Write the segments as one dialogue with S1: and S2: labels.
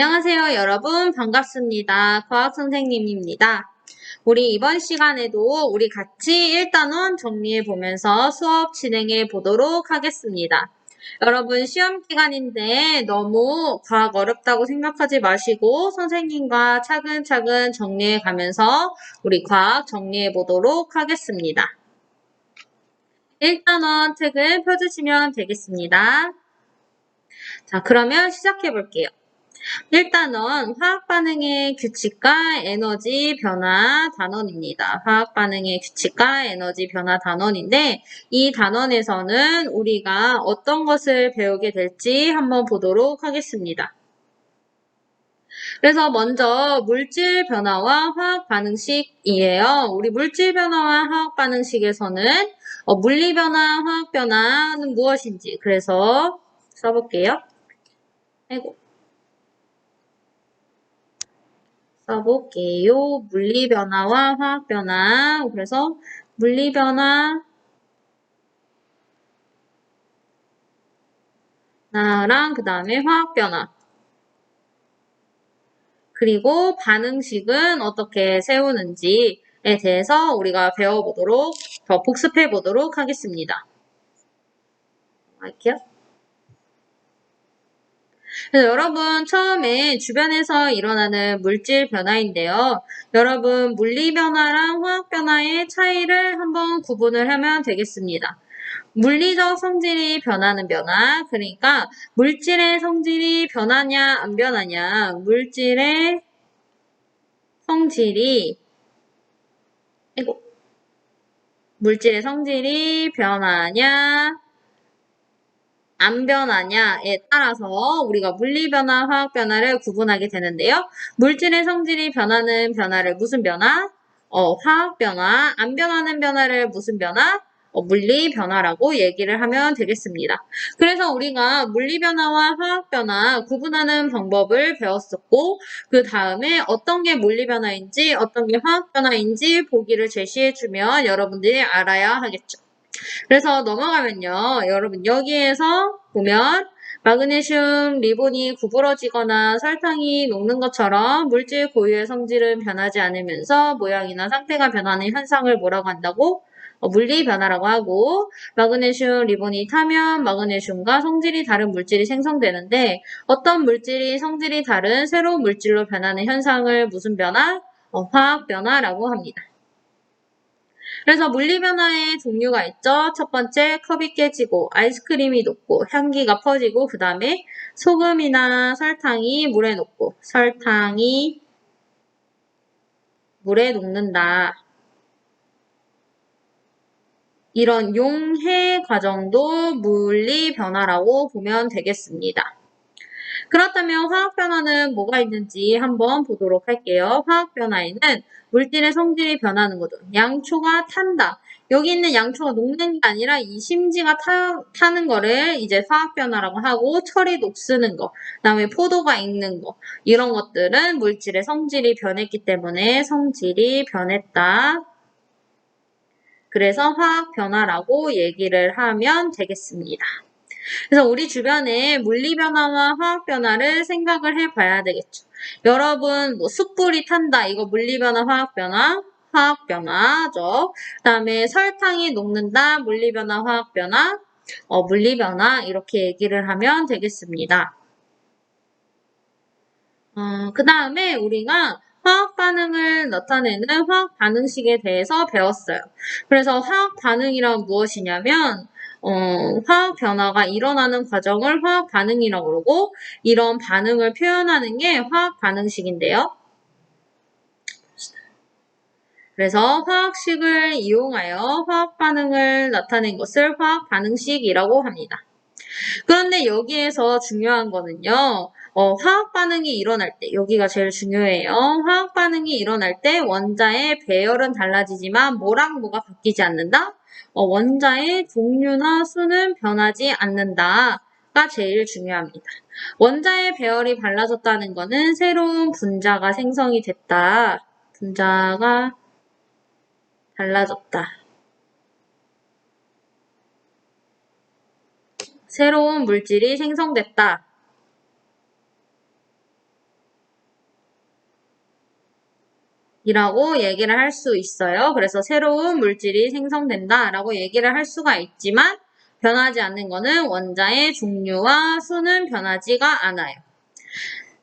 S1: 안녕하세요, 여러분. 반갑습니다. 과학선생님입니다. 우리 이번 시간에도 우리 같이 1단원 정리해 보면서 수업 진행해 보도록 하겠습니다. 여러분, 시험 기간인데 너무 과학 어렵다고 생각하지 마시고 선생님과 차근차근 정리해 가면서 우리 과학 정리해 보도록 하겠습니다. 1단원 책을 펴주시면 되겠습니다. 자, 그러면 시작해 볼게요. 일단은 화학 반응의 규칙과 에너지 변화 단원입니다. 화학 반응의 규칙과 에너지 변화 단원인데 이 단원에서는 우리가 어떤 것을 배우게 될지 한번 보도록 하겠습니다. 그래서 먼저 물질 변화와 화학 반응식이에요. 우리 물질 변화와 화학 반응식에서는 물리 변화, 화학 변화는 무엇인지 그래서 써볼게요. 써볼게요. 물리변화와 화학변화. 그래서 물리변화랑 그 다음에 화학변화. 그리고 반응식은 어떻게 세우는지에 대해서 우리가 배워보도록, 더 복습해보도록 하겠습니다. 할게요. 그래서 여러분 처음에 주변에서 일어나는 물질 변화인데요. 여러분 물리 변화랑 화학 변화의 차이를 한번 구분을 하면 되겠습니다. 물리적 성질이 변하는 변화, 그러니까 물질의 성질이 변하냐 안 변하냐, 물질의 성질이 변하냐 안 변하냐에 따라서 우리가 물리변화, 화학변화를 구분하게 되는데요. 물질의 성질이 변하는 변화를 무슨 변화? 화학변화. 안 변하는 변화를 무슨 변화? 물리변화라고 얘기를 하면 되겠습니다. 그래서 우리가 물리변화와 화학변화 구분하는 방법을 배웠었고 그 다음에 어떤 게 물리변화인지 어떤 게 화학변화인지 보기를 제시해주면 여러분들이 알아야 하겠죠. 그래서 넘어가면요. 여러분 여기에서 보면 마그네슘 리본이 구부러지거나 설탕이 녹는 것처럼 물질 고유의 성질은 변하지 않으면서 모양이나 상태가 변하는 현상을 뭐라고 한다고? 물리 변화라고 하고 마그네슘 리본이 타면 마그네슘과 성질이 다른 물질이 생성되는데 어떤 물질이 성질이 다른 새로운 물질로 변하는 현상을 무슨 변화? 화학 변화라고 합니다. 그래서 물리변화의 종류가 있죠. 첫 번째 컵이 깨지고 아이스크림이 녹고 향기가 퍼지고 그 다음에 소금이나 설탕이 물에 녹고 설탕이 물에 녹는다. 이런 용해 과정도 물리변화라고 보면 되겠습니다. 그렇다면 화학변화는 뭐가 있는지 한번 보도록 할게요. 화학변화에는 물질의 성질이 변하는 거죠. 양초가 탄다. 여기 있는 양초가 녹는 게 아니라 이 심지가 타는 거를 이제 화학변화라고 하고 철이 녹쓰는 거, 그 다음에 포도가 익는 거 이런 것들은 물질의 성질이 변했기 때문에 성질이 변했다. 그래서 화학변화라고 얘기를 하면 되겠습니다. 그래서 우리 주변에 물리변화와 화학변화를 생각을 해봐야 되겠죠. 여러분 뭐 숯불이 탄다. 이거 물리변화, 화학변화? 화학변화죠. 그 다음에 설탕이 녹는다. 물리변화, 화학변화? 물리변화 이렇게 얘기를 하면 되겠습니다. 그 다음에 우리가 화학 반응을 나타내는 화학 반응식에 대해서 배웠어요. 그래서 화학 반응이란 무엇이냐면 화학 변화가 일어나는 과정을 화학 반응이라고 그러고 이런 반응을 표현하는 게 화학 반응식인데요. 그래서 화학식을 이용하여 화학 반응을 나타낸 것을 화학 반응식이라고 합니다. 그런데 여기에서 중요한 거는요. 화학 반응이 일어날 때, 여기가 제일 중요해요. 화학 반응이 일어날 때 원자의 배열은 달라지지만 뭐랑 뭐가 바뀌지 않는다? 원자의 종류나 수는 변하지 않는다가 제일 중요합니다. 원자의 배열이 달라졌다는 거는 새로운 분자가 생성이 됐다. 분자가 달라졌다. 새로운 물질이 생성됐다. 이라고 얘기를 할 수 있어요. 그래서 새로운 물질이 생성된다라고 얘기를 할 수가 있지만 변하지 않는 거는 원자의 종류와 수는 변하지가 않아요.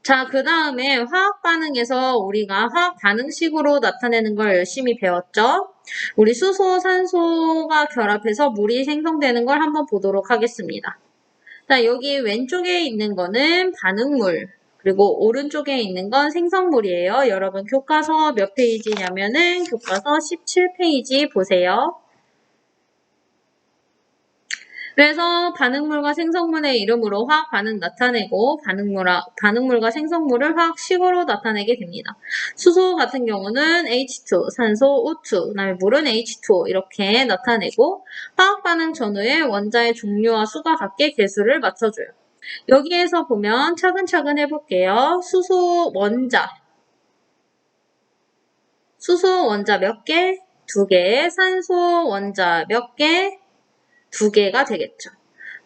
S1: 자, 그 다음에 화학 반응에서 우리가 화학 반응식으로 나타내는 걸 열심히 배웠죠? 우리 수소, 산소가 결합해서 물이 생성되는 걸 한번 보도록 하겠습니다. 자, 여기 왼쪽에 있는 거는 반응물, 그리고 오른쪽에 있는 건 생성물이에요. 여러분 교과서 몇 페이지냐면은 교과서 17페이지 보세요. 그래서 반응물과 생성물의 이름으로 화학 반응 나타내고 반응물과 생성물을 화학식으로 나타내게 됩니다. 수소 같은 경우는 H2, 산소 O2, 그다음에 물은 H2O 이렇게 나타내고 화학 반응 전후에 원자의 종류와 수가 같게 개수를 맞춰줘요. 여기에서 보면 차근차근 해볼게요. 수소 원자 몇 개? 2개. 산소 원자 몇 개? 2개가 되겠죠.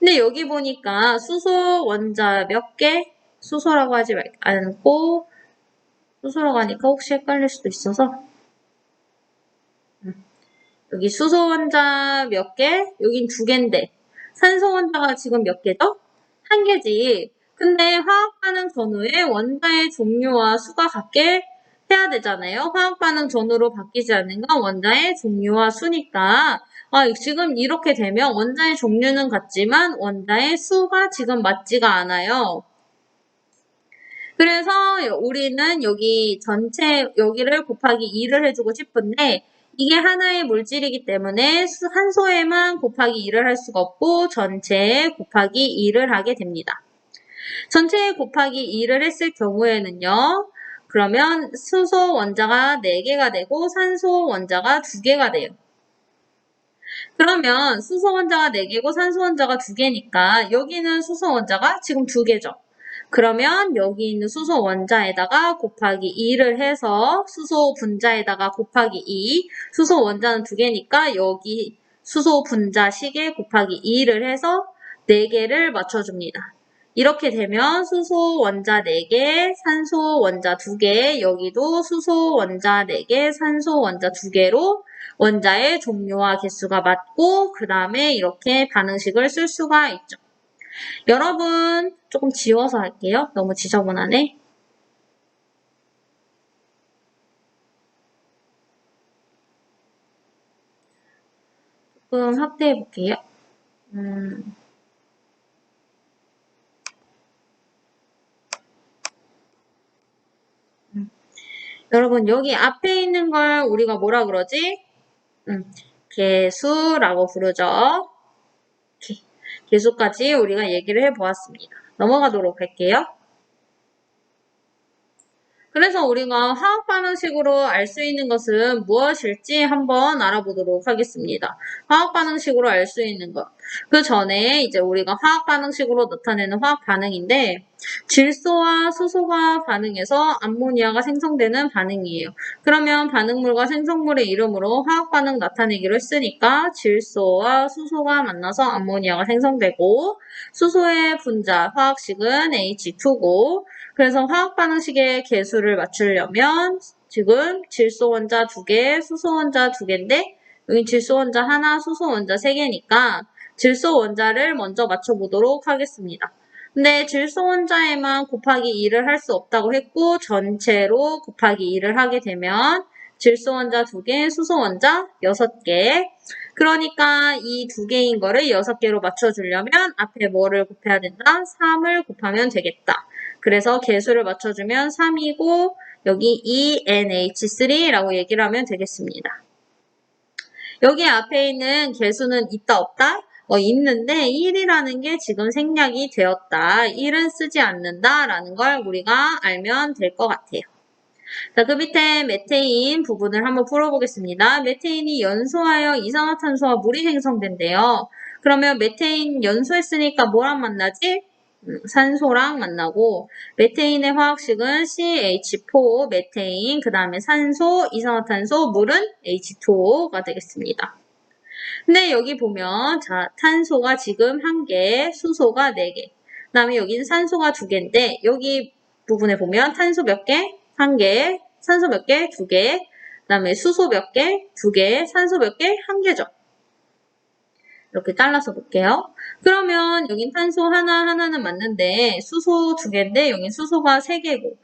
S1: 근데 여기 보니까 수소 원자 몇 개? 수소라고 하지 않고 수소라고 하니까 혹시 헷갈릴 수도 있어서 여기 수소 원자 몇 개? 여긴 2개인데 산소 원자가 지금 몇 개죠? 1개지. 근데 화학 반응 전후에 원자의 종류와 수가 같게 해야 되잖아요. 화학 반응 전후로 바뀌지 않는 건 원자의 종류와 수니까 지금 이렇게 되면 원자의 종류는 같지만 원자의 수가 지금 맞지가 않아요. 그래서 우리는 여기 전체 여기를 곱하기 2를 해주고 싶은데 이게 하나의 물질이기 때문에 한 소에만 곱하기 2를 할 수가 없고 전체에 곱하기 2를 하게 됩니다. 전체에 곱하기 2를 했을 경우에는요. 그러면 수소 원자가 4개가 되고 산소 원자가 2개가 돼요. 그러면 수소 원자가 4개고 산소 원자가 2개니까 여기는 수소 원자가 지금 2개죠. 그러면 여기 있는 수소 원자에다가 곱하기 2를 해서 수소 분자에다가 곱하기 2, 수소 원자는 2개니까 여기 수소 분자식에 곱하기 2를 해서 4개를 맞춰줍니다. 이렇게 되면 수소 원자 4개, 산소 원자 2개, 여기도 수소 원자 4개, 산소 원자 2개로 원자의 종류와 개수가 맞고 그 다음에 이렇게 반응식을 쓸 수가 있죠. 여러분 조금 지워서 할게요. 너무 지저분하네. 조금 확대해 볼게요. 여러분 여기 앞에 있는 걸 우리가 뭐라 그러지? 개수라고 부르죠. 개수까지 우리가 얘기를 해보았습니다. 넘어가도록 할게요. 그래서 우리가 화학 반응식으로 알 수 있는 것은 무엇일지 한번 알아보도록 하겠습니다. 화학 반응식으로 알 수 있는 것. 그 전에 이제 우리가 화학 반응식으로 나타내는 화학 반응인데 질소와 수소가 반응해서 암모니아가 생성되는 반응이에요. 그러면 반응물과 생성물의 이름으로 화학 반응 나타내기로 했으니까 질소와 수소가 만나서 암모니아가 생성되고 수소의 분자 화학식은 H2고 그래서 화학 반응식의 개수를 맞추려면 지금 질소 원자 2개, 수소 원자 2개인데 여기 질소 원자 하나, 수소 원자 3개니까 질소 원자를 먼저 맞춰보도록 하겠습니다. 근데 질소 원자에만 곱하기 2를 할 수 없다고 했고 전체로 곱하기 2를 하게 되면 질소 원자 2개, 수소 원자 6개. 그러니까 이 2개인 거를 6개로 맞춰주려면 앞에 뭐를 곱해야 된다? 3을 곱하면 되겠다. 그래서 개수를 맞춰주면 3이고 여기 ENH3라고 얘기를 하면 되겠습니다. 여기 앞에 있는 개수는 있다 없다? 있는데 1이라는 게 지금 생략이 되었다. 1은 쓰지 않는다 라는 걸 우리가 알면 될 것 같아요. 자, 그 밑에 메테인 부분을 한번 풀어보겠습니다. 메테인이 연소하여 이산화탄소와 물이 생성된대요. 그러면 메테인 연소했으니까 뭐랑 만나지? 산소랑 만나고 메테인의 화학식은 CH4 메테인 그 다음에 산소, 이산화탄소, 물은 H2O가 되겠습니다. 근데 여기 보면 자 탄소가 지금 1개, 수소가 4개 그 다음에 여기는 산소가 2개인데 여기 부분에 보면 탄소 몇 개? 1개, 산소 몇 개? 2개. 그 다음에 수소 몇 개? 2개. 산소 몇 개? 1개죠. 이렇게 잘라서 볼게요. 그러면 여긴 탄소 하나는 맞는데 수소 2개인데 여긴 수소가 3개고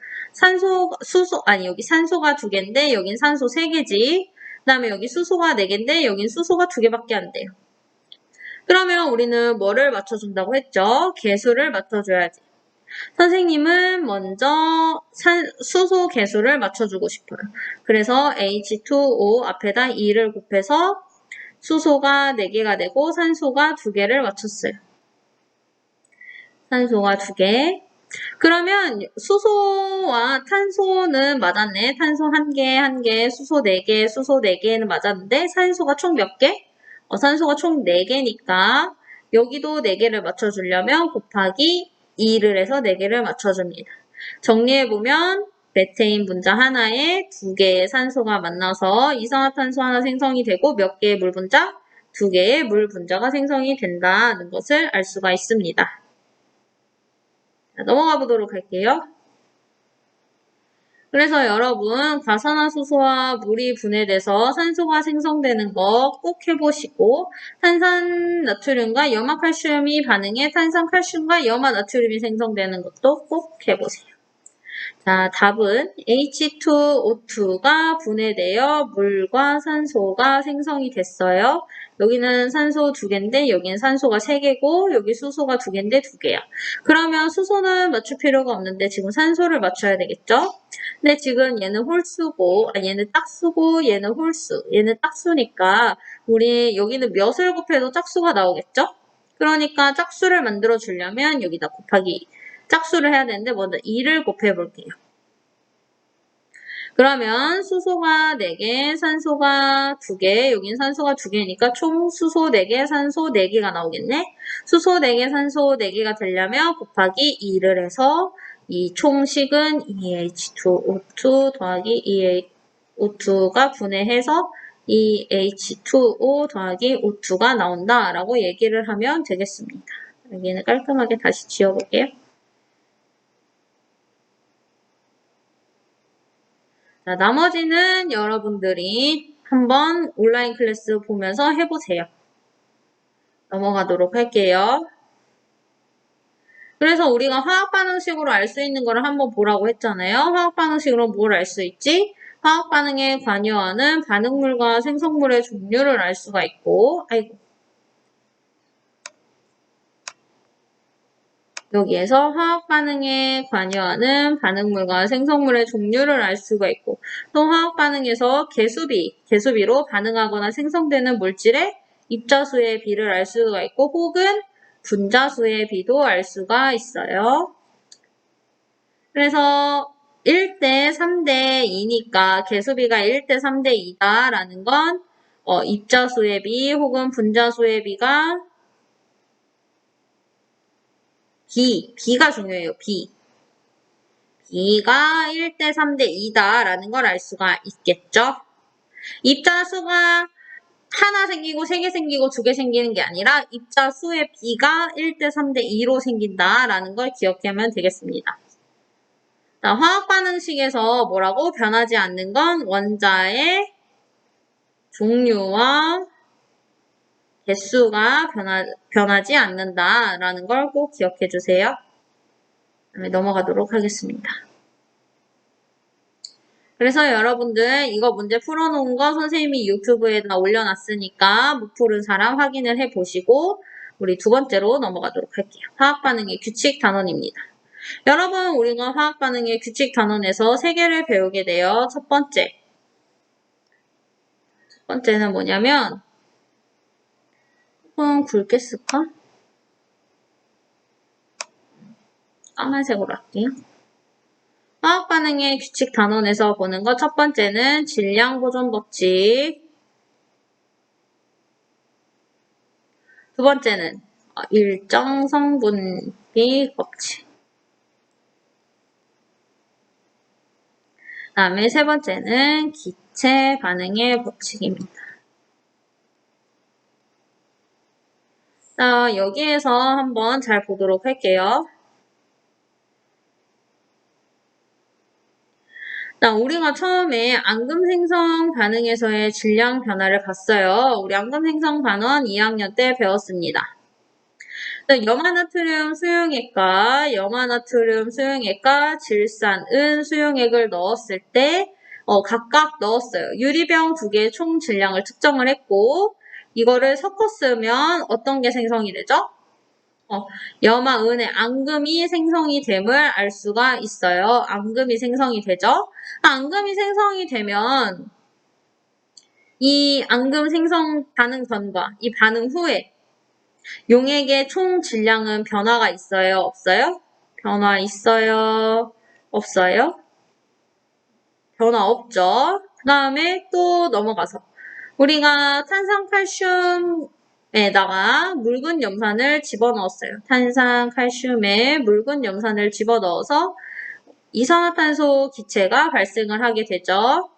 S1: 여기 산소가 2개인데 여긴 산소 3개지. 그 다음에 여기 수소가 4개인데 여긴 수소가 2개밖에 안 돼요. 그러면 우리는 뭐를 맞춰준다고 했죠? 개수를 맞춰줘야지. 선생님은 먼저 수소 개수를 맞춰주고 싶어요. 그래서 H2O 앞에다 2를 곱해서 수소가 4개가 되고 산소가 2개를 맞췄어요. 산소가 2개. 그러면 수소와 탄소는 맞았네. 탄소 1개, 수소 4개, 수소 4개는 맞았는데 산소가 총 몇 개? 산소가 총 4개니까 여기도 4개를 맞춰주려면 곱하기 2를 해서 4개를 맞춰줍니다. 정리해보면 메테인 분자 하나에 2개의 산소가 만나서 이산화탄소 하나 생성이 되고 몇 개의 물 분자? 2개의 물 분자가 생성이 된다는 것을 알 수가 있습니다. 자, 넘어가 보도록 할게요. 그래서 여러분 과산화수소와 물이 분해돼서 산소가 생성되는 거 꼭 해보시고 탄산나트륨과 염화칼슘이 반응해 탄산칼슘과 염화나트륨이 생성되는 것도 꼭 해보세요. 자, 답은 H2O2가 분해되어 물과 산소가 생성이 됐어요. 여기는 산소 2개인데 여기는 산소가 3개고 여기 수소가 2개인데 2개야. 그러면 수소는 맞출 필요가 없는데 지금 산소를 맞춰야 되겠죠? 근데 지금 얘는 홀수고 얘는 짝수고 얘는 홀수 얘는 짝수니까 우리 여기는 몇을 곱해도 짝수가 나오겠죠? 그러니까 짝수를 만들어 주려면 여기다 곱하기 짝수를 해야 되는데 먼저 2를 곱해 볼게요. 그러면 수소가 4개, 산소가 2개, 여긴 산소가 2개니까 총 수소 4개, 산소 4개가 나오겠네. 수소 4개, 산소 4개가 되려면 곱하기 2를 해서 이 총식은 EH2O2 더하기 EO2가 분해해서 EH2O 더하기 O2가 나온다라고 얘기를 하면 되겠습니다. 여기는 깔끔하게 다시 지워볼게요. 자, 나머지는 여러분들이 한번 온라인 클래스 보면서 해보세요. 넘어가도록 할게요. 그래서 우리가 화학 반응식으로 알 수 있는 거를 한번 보라고 했잖아요. 화학 반응식으로 뭘 알 수 있지? 화학 반응에 관여하는 반응물과 생성물의 종류를 알 수가 있고, 여기에서 화학 반응에 관여하는 반응물과 생성물의 종류를 알 수가 있고 또 화학 반응에서 개수비로 반응하거나 생성되는 물질의 입자수의 비를 알 수가 있고 혹은 분자수의 비도 알 수가 있어요. 그래서 1대 3대 2니까 개수비가 1대 3대 2다 라는 건 입자수의 비 혹은 분자수의 비가 B가 중요해요. B가 1대 3대 2다 라는 걸 알 수가 있겠죠. 입자수가 하나 생기고 3개 생기고 2개 생기는 게 아니라 입자수의 B가 1대 3대 2로 생긴다 라는 걸 기억하면 되겠습니다. 자, 화학 반응식에서 뭐라고? 변하지 않는 건 원자의 종류와 개수가 변하지 않는다라는 걸 꼭 기억해 주세요. 다음에 넘어가도록 하겠습니다. 그래서 여러분들 이거 문제 풀어놓은 거 선생님이 유튜브에다 올려놨으니까 못 풀은 사람 확인을 해보시고 우리 두 번째로 넘어가도록 할게요. 화학반응의 규칙 단원입니다. 여러분 우리가 화학반응의 규칙 단원에서 3개를 배우게 돼요. 첫 번째는 뭐냐면 조금 굵게 쓸까? 까만색으로 할게요. 화학 반응의 규칙 단원에서 보는 거 첫 번째는 질량 보존 법칙. 두 번째는 일정 성분비 법칙. 그 다음에 세 번째는 기체 반응의 법칙입니다. 자, 여기에서 한번 잘 보도록 할게요. 자, 우리가 처음에 앙금 생성 반응에서의 질량 변화를 봤어요. 우리 앙금 생성 반원 2학년 때 배웠습니다. 염화나트륨 수용액과 염화나트륨 수용액과 질산은 수용액을 넣었을 때 각각 넣었어요. 유리병 2개의 총 질량을 측정을 했고 이거를 섞었으면 어떤 게 생성이 되죠? 염화은의 앙금이 생성이 됨을 알 수가 있어요. 앙금이 생성이 되죠. 앙금이 생성이 되면 이 앙금 생성 반응 전과 이 반응 후에 용액의 총 질량은 변화가 있어요? 없어요? 변화 있어요? 없어요? 변화 없죠? 그 다음에 또 넘어가서 우리가 탄산칼슘에다가 묽은 염산을 집어넣었어요. 탄산칼슘에 묽은 염산을 집어넣어서 이산화탄소 기체가 발생을 하게 되죠.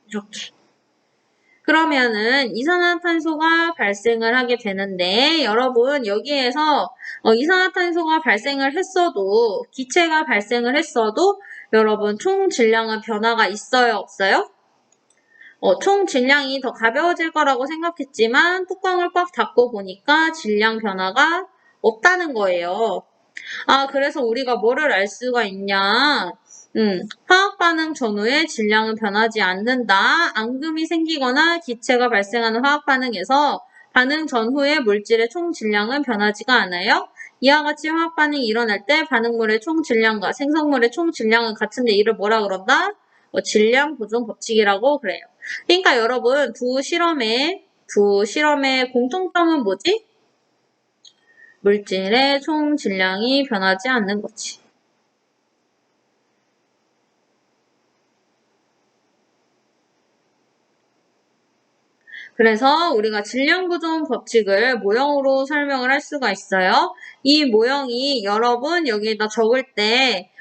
S1: 이렇게. 그러면은 이산화탄소가 발생을 하게 되는데 여러분 여기에서 이산화탄소가 발생을 했어도 기체가 발생을 했어도 여러분 총 질량은 변화가 있어요? 없어요? 총 질량이 더 가벼워질 거라고 생각했지만 뚜껑을 꽉 닫고 보니까 질량 변화가 없다는 거예요. 그래서 우리가 뭐를 알 수가 있냐? 화학 반응 전후에 질량은 변하지 않는다. 앙금이 생기거나 기체가 발생하는 화학 반응에서 반응 전후의 물질의 총 질량은 변하지가 않아요. 이와 같이 화학 반응이 일어날 때 반응물의 총 질량과 생성물의 총 질량은 같은데 이를 뭐라 그런다? 질량 보존 법칙이라고 그래요. 그러니까 여러분 두 실험의 공통점은 뭐지? 물질의 총 질량이 변하지 않는 거지. 그래서 우리가 질량보존 법칙을 모형으로 설명을 할 수가 있어요. 이 모형이 여러분 여기에다 적을 때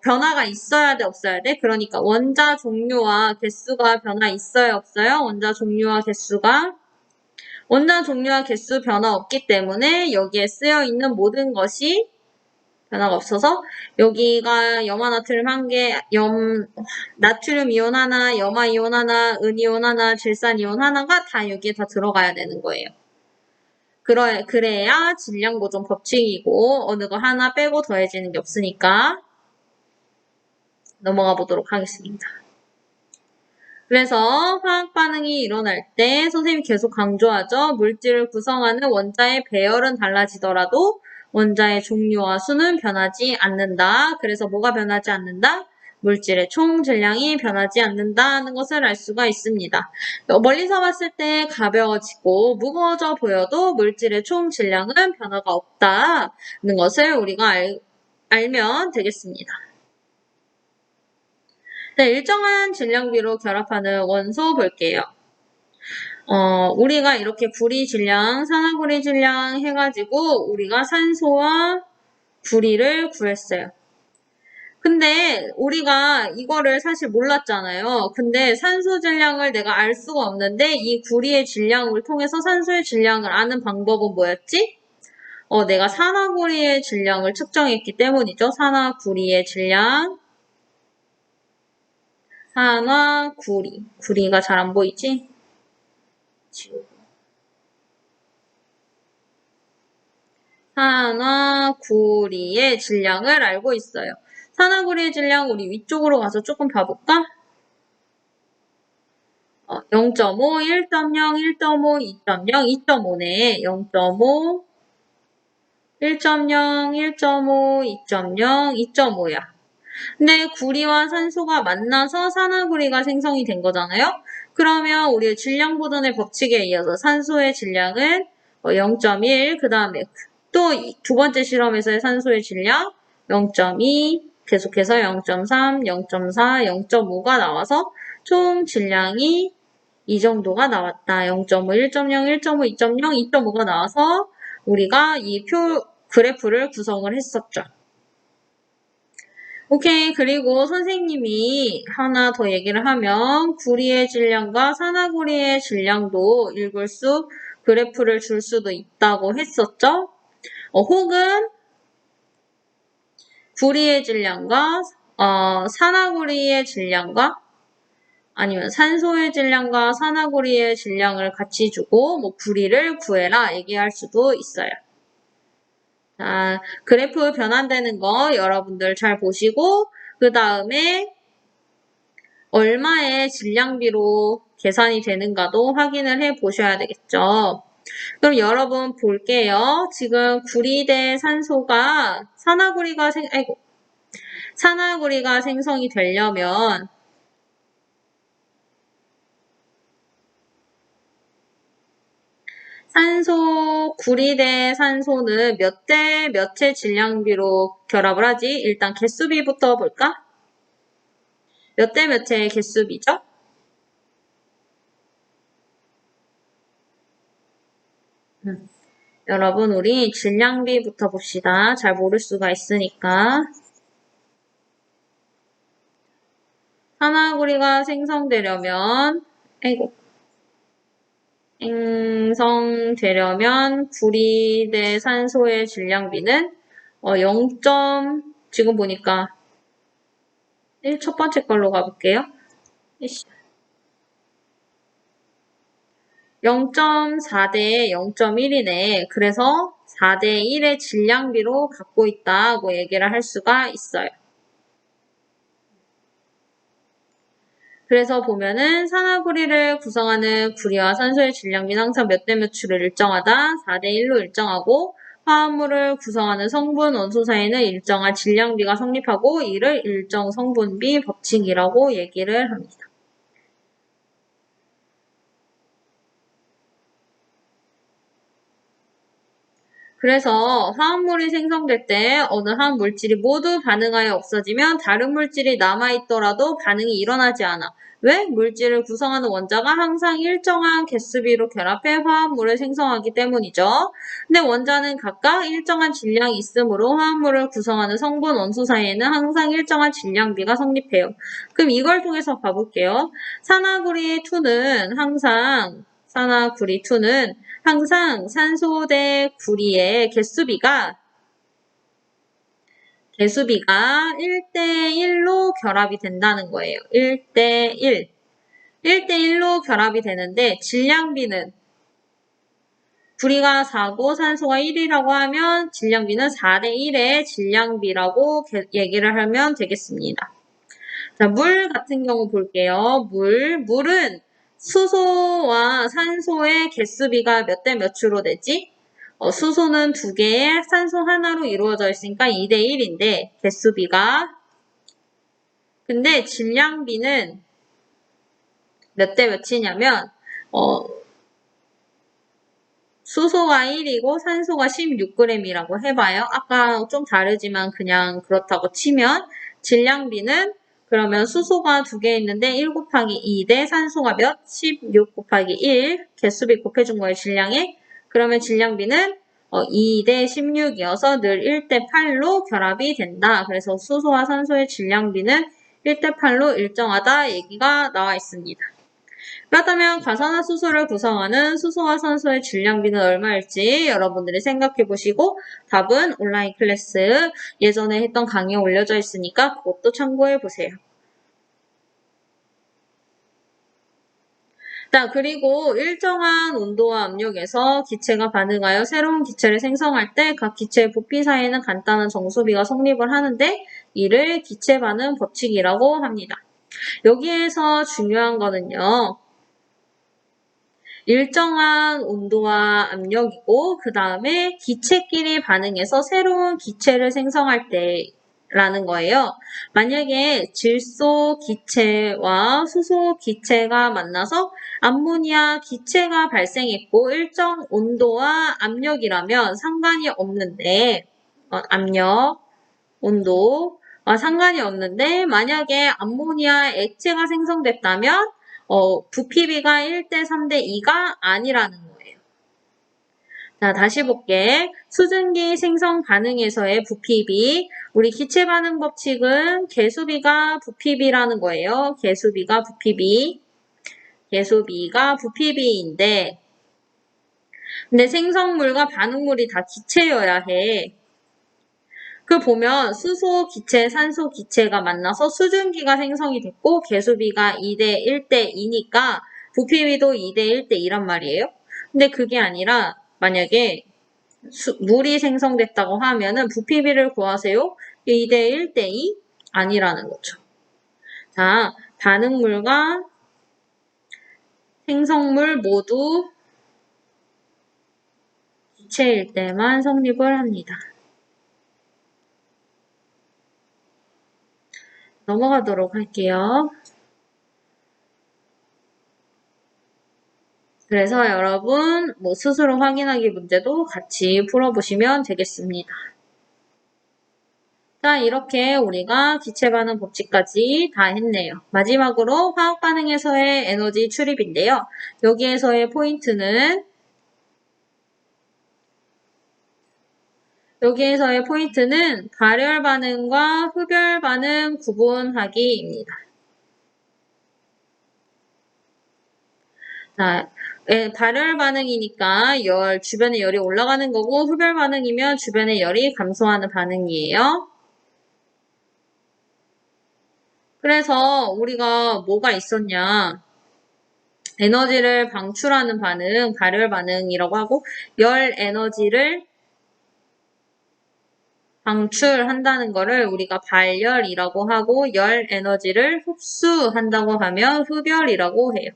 S1: 변화가 있어야 돼, 없어야 돼? 그러니까 원자 종류와 개수가 변화 있어요, 없어요? 원자 종류와 개수가 변화 없기 때문에 여기에 쓰여 있는 모든 것이 변화가 없어서 여기가 염화나트륨 1개, 나트륨 이온 하나, 염화 이온 하나, 은 이온 하나, 질산 이온 하나가 다 여기에 다 들어가야 되는 거예요. 그래야 질량 보존 법칙이고 어느 거 하나 빼고 더해지는 게 없으니까 넘어가 보도록 하겠습니다. 그래서 화학 반응이 일어날 때 선생님이 계속 강조하죠. 물질을 구성하는 원자의 배열은 달라지더라도 원자의 종류와 수는 변하지 않는다. 그래서 뭐가 변하지 않는다? 물질의 총 질량이 변하지 않는다는 것을 알 수가 있습니다. 멀리서 봤을 때 가벼워지고 무거워져 보여도 물질의 총 질량은 변화가 없다는 것을 우리가 알면 되겠습니다. 네, 일정한 질량비로 결합하는 원소 볼게요. 우리가 이렇게 구리 질량, 산화구리 질량 해가지고 우리가 산소와 구리를 구했어요. 근데 우리가 이거를 사실 몰랐잖아요. 근데 산소 질량을 내가 알 수가 없는데 이 구리의 질량을 통해서 산소의 질량을 아는 방법은 뭐였지? 내가 산화구리의 질량을 측정했기 때문이죠. 산화구리의 질량. 산화구리. 구리가 잘 안 보이지? 산화구리의 질량을 알고 있어요. 산화구리의 질량 우리 위쪽으로 가서 조금 봐볼까? 0.5, 1.0, 1.5, 2.0, 2.5네. 0.5, 1.0, 1.5, 2.0, 2.5야. 근데 구리와 산소가 만나서 산화구리가 생성이 된 거잖아요. 그러면 우리의 질량 보존의 법칙에 이어서 산소의 질량은 0.1, 그 다음에 또 두 번째 실험에서의 산소의 질량 0.2, 계속해서 0.3, 0.4, 0.5가 나와서 총 질량이 이 정도가 나왔다. 0.5, 1.0, 1.5, 2.0, 2.5가 나와서 우리가 이 그래프를 구성을 했었죠. 오케이. 그리고 선생님이 하나 더 얘기를 하면 구리의 질량과 산화구리의 질량도 읽을 수 그래프를 줄 수도 있다고 했었죠. 혹은 구리의 질량과 산화구리의 질량과 아니면 산소의 질량과 산화구리의 질량을 같이 주고 뭐 구리를 구해라 얘기할 수도 있어요. 자, 그래프 변환되는 거 여러분들 잘 보시고 그 다음에 얼마의 질량비로 계산이 되는가도 확인을 해 보셔야 되겠죠. 그럼 여러분 볼게요. 지금 구리 대 산소가 산화구리가 생성이 되려면 구리 대 산소는 몇 대 몇의 질량비로 결합을 하지? 일단 개수비부터 볼까? 몇 대 몇의 개수비죠? 여러분 우리 질량비부터 봅시다. 잘 모를 수가 있으니까. 산화구리가 생성되려면 구리 대 산소의 질량비는 0. 지금 보니까 첫 번째 걸로 가볼게요. 0.4대 0.1이네. 그래서 4대 1의 질량비로 갖고 있다고 얘기를 할 수가 있어요. 그래서 보면은 산화구리를 구성하는 구리와 산소의 질량비는 항상 몇 대 몇으로 일정하다. 4대 1로 일정하고 화합물을 구성하는 성분 원소 사이에는 일정한 질량비가 성립하고 이를 일정 성분비 법칙이라고 얘기를 합니다. 그래서 화합물이 생성될 때 어느 한 물질이 모두 반응하여 없어지면 다른 물질이 남아있더라도 반응이 일어나지 않아. 왜? 물질을 구성하는 원자가 항상 일정한 개수비로 결합해 화합물을 생성하기 때문이죠. 근데 원자는 각각 일정한 질량이 있으므로 화합물을 구성하는 성분 원소 사이에는 항상 일정한 질량비가 성립해요. 그럼 이걸 통해서 봐볼게요. 산화구리 2는 항상 산소 대 구리의 개수비가 1대1로 결합이 된다는 거예요. 1대1. 1대1로 결합이 되는데 질량비는 구리가 4고 산소가 1이라고 하면 질량비는 4대1의 질량비라고 얘기를 하면 되겠습니다. 자, 물 같은 경우 볼게요. 물은 수소와 산소의 개수비가 몇 대 몇으로 되지? 수소는 2개에 산소 하나로 이루어져 있으니까 2대1인데 개수비가 근데 질량비는 몇 대 몇이냐면 수소가 1이고 산소가 16g이라고 해봐요. 아까 좀 다르지만 그냥 그렇다고 치면 질량비는 그러면 수소가 2개 있는데 1 곱하기 2 대 산소가 몇? 16 곱하기 1 개수비 곱해준 거예요. 질량에. 그러면 질량비는 2 대 16이어서 늘 1대 8로 결합이 된다. 그래서 수소와 산소의 질량비는 1대 8로 일정하다 얘기가 나와 있습니다. 그렇다면 과산화수소를 구성하는 수소와 산소의 질량비는 얼마일지 여러분들이 생각해 보시고 답은 온라인 클래스 예전에 했던 강의에 올려져 있으니까 그것도 참고해 보세요. 자, 그리고 일정한 온도와 압력에서 기체가 반응하여 새로운 기체를 생성할 때 각 기체의 부피 사이에는 간단한 정수비가 성립을 하는데 이를 기체 반응 법칙이라고 합니다. 여기에서 중요한 거는요. 일정한 온도와 압력이고 그 다음에 기체끼리 반응해서 새로운 기체를 생성할 때라는 거예요. 만약에 질소 기체와 수소 기체가 만나서 암모니아 기체가 발생했고 일정 온도와 압력이라면 상관이 없는데 압력, 온도 상관이 없는데 만약에 암모니아 액체가 생성됐다면 부피비가 1대 3대 2가 아니라는 거예요. 자, 다시 볼게. 수증기 생성 반응에서의 부피비. 우리 기체 반응 법칙은 개수비가 부피비라는 거예요. 개수비가 부피비인데 근데 생성물과 반응물이 다 기체여야 해. 그 보면 수소, 기체, 산소, 기체가 만나서 수증기가 생성이 됐고 개수비가 2대 1대 2니까 부피비도 2대 1대 2란 말이에요. 근데 그게 아니라 만약에 물이 생성됐다고 하면은 부피비를 구하세요. 2대 1대 2? 아니라는 거죠. 자, 반응물과 생성물 모두 기체일 때만 성립을 합니다. 넘어가도록 할게요. 그래서 여러분 스스로 확인하기 문제도 같이 풀어보시면 되겠습니다. 자, 이렇게 우리가 기체 반응 법칙까지 다 했네요. 마지막으로 화학 반응에서의 에너지 출입인데요. 여기에서의 포인트는 발열 반응과 흡열 반응 구분하기입니다. 자, 발열 반응이니까 주변에 열이 올라가는 거고 흡열 반응이면 주변에 열이 감소하는 반응이에요. 그래서 우리가 뭐가 있었냐? 에너지를 방출하는 반응, 발열 반응이라고 하고 열 에너지를 방출한다는 거를 우리가 발열이라고 하고 열 에너지를 흡수한다고 하면 흡열이라고 해요.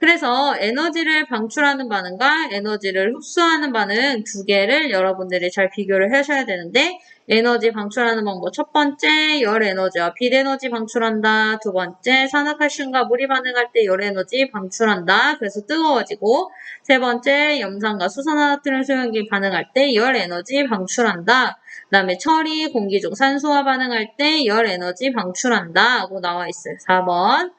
S1: 그래서 에너지를 방출하는 반응과 에너지를 흡수하는 반응 두 개를 여러분들이 잘 비교를 하셔야 되는데 에너지 방출하는 방법 첫 번째 열 에너지와 빛 에너지 방출한다. 두 번째 산화칼슘과 물이 반응할 때 열 에너지 방출한다. 그래서 뜨거워지고 세 번째 염산과 수산화나트륨 소염기 반응할 때 열 에너지 방출한다. 그 다음에 철이 공기 중 산소와 반응할 때 열 에너지 방출한다 하고 나와 있어요. 4번.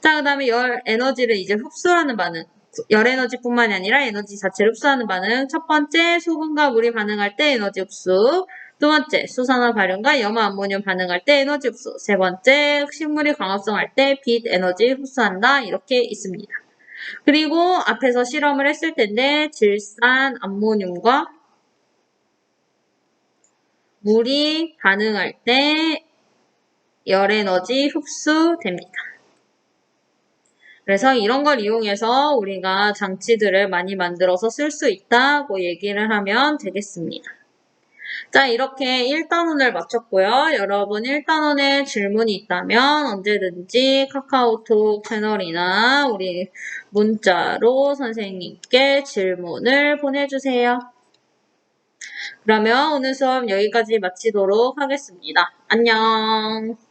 S1: 자, 그 다음에 열 에너지를 이제 흡수하는 반응. 열 에너지뿐만이 아니라 에너지 자체를 흡수하는 반응. 첫 번째, 소금과 물이 반응할 때 에너지 흡수. 두 번째, 수산화 발연과 염화 암모늄 반응할 때 에너지 흡수. 세 번째, 식물이 광합성할 때 빛 에너지 흡수한다. 이렇게 있습니다. 그리고 앞에서 실험을 했을 텐데 질산 암모늄과 물이 반응할 때 열 에너지 흡수됩니다. 그래서 이런 걸 이용해서 우리가 장치들을 많이 만들어서 쓸 수 있다고 얘기를 하면 되겠습니다. 자, 이렇게 1단원을 마쳤고요. 여러분 1단원에 질문이 있다면 언제든지 카카오톡 채널이나 우리 문자로 선생님께 질문을 보내주세요. 그러면 오늘 수업 여기까지 마치도록 하겠습니다. 안녕.